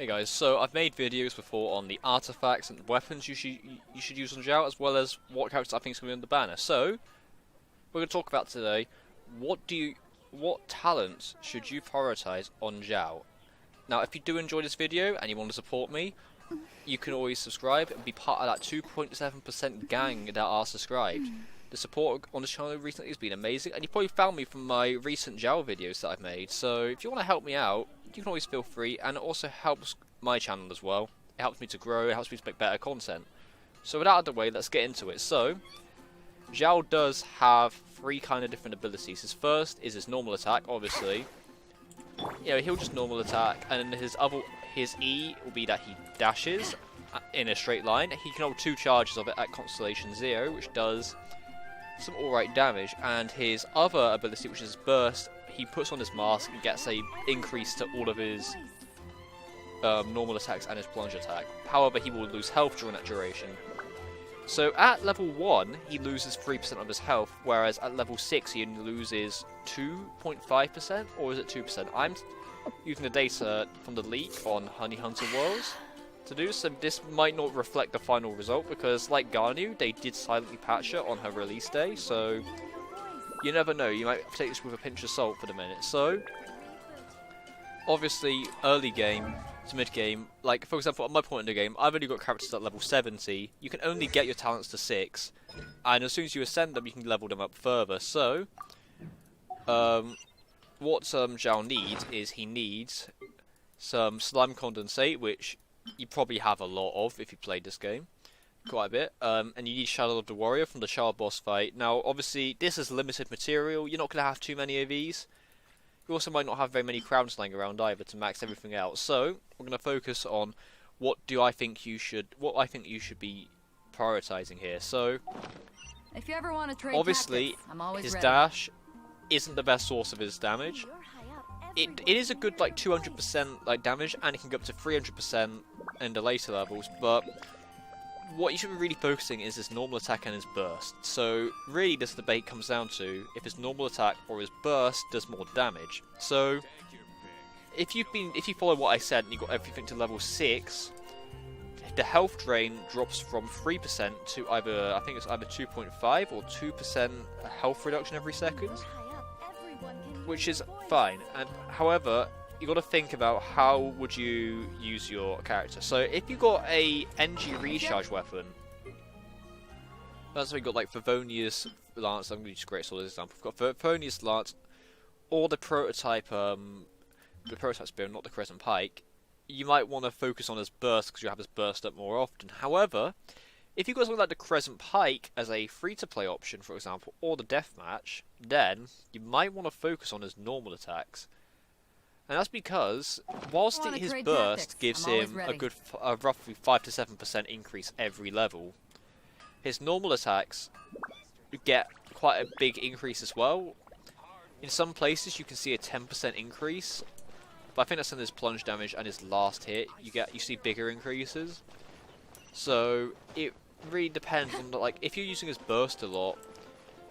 Hey guys, so I've made videos before on the artifacts and weapons you should use on Xiao, as well as what characters I think is going to be on the banner. So we're going to talk about today what talents should you prioritize on Xiao. Now, if you do enjoy this video and you want to support me, you can always subscribe and be part of that 2.7% gang that are subscribed. The support on this channel recently has been amazing, and you probably found me from my recent Xiao videos that I've made. So if you want to help me out, you can always feel free, and it also helps my channel as well. It helps me to grow, it helps me to make better content. So with that out of the way, let's get into it. So Xiao does have three kind of different abilities. His first is his normal attack, obviously. You know, he'll just normal attack, and then his E will be that he dashes in a straight line. He can hold 2 charges of it at Constellation 0, which does some alright damage, and his other ability, which is burst, he puts on his mask and gets a increase to all of his normal attacks and his plunge attack. However, he will lose health during that duration. So at level 1 he loses 3% of his health, whereas at level 6 he only loses 2.5%, or is it 2%? I'm using the data from the leak on Honey Hunter Worlds to do, so this might not reflect the final result, because like Garnu, they did silently patch it on her release day, so you never know, you might take this with a pinch of salt for the minute. So obviously early game to mid game, like for example at my point in the game, I've only got characters at level 70, you can only get your talents to 6, and as soon as you ascend them you can level them up further. So what Xiao needs is he needs some slime condensate, which you probably have a lot of if you played this game, quite a bit, and you need Shadow of the Warrior from the Child boss fight. Now obviously this is limited material, you're not going to have too many of these. You also might not have very many crowns lying around either to max everything out. So we're going to focus on what I think you should be prioritizing here. So if you ever want to trade obviously tactics, I'm always his ready. dash isn't the best source of his damage. It is a good like 200% like damage, and it can go up to 300% in the later levels, but what you should be really focusing is his normal attack and his burst. So really this debate comes down to if his normal attack or his burst does more damage. So if you follow what I said and you got everything to level 6, the health drain drops from 3% to either, I think it's either 2.5 or 2% health reduction every second, which is fine. And however, you got to think about how would you use your character. So if you got a NG recharge weapon, that's what we got, like Favonius Lance. I'm going to use Great Sword as an example. We've got Favonius Lance, or the prototype spear, not the Crescent Pike. You might want to focus on his burst because you have his burst up more often. However, if you got something like the Crescent Pike as a free-to-play option, for example, or the Deathmatch, then you might want to focus on his normal attacks. And that's because, whilst his burst gives him a roughly 5 to 7% increase every level, his normal attacks get quite a big increase as well. In some places you can see a 10% increase, but I think that's in his plunge damage and his last hit. You see bigger increases. So it really depends on like if you're using his burst a lot,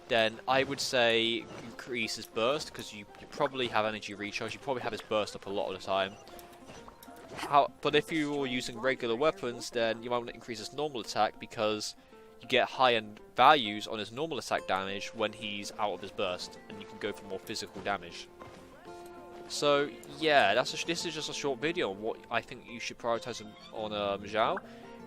then I would say increase his burst, because you probably have energy recharge, you probably have his burst up a lot of the time. But if you're using regular weapons, then you might want to increase his normal attack, because you get high-end values on his normal attack damage when he's out of his burst, and you can go for more physical damage. So yeah, this is just a short video on what I think you should prioritize on Xiao.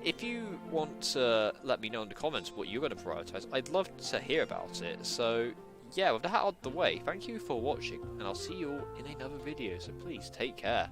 If you want to let me know in the comments what you're going to prioritize, I'd love to hear about it. So yeah, with that out of the way, thank you for watching, and I'll see you all in another video, so please take care.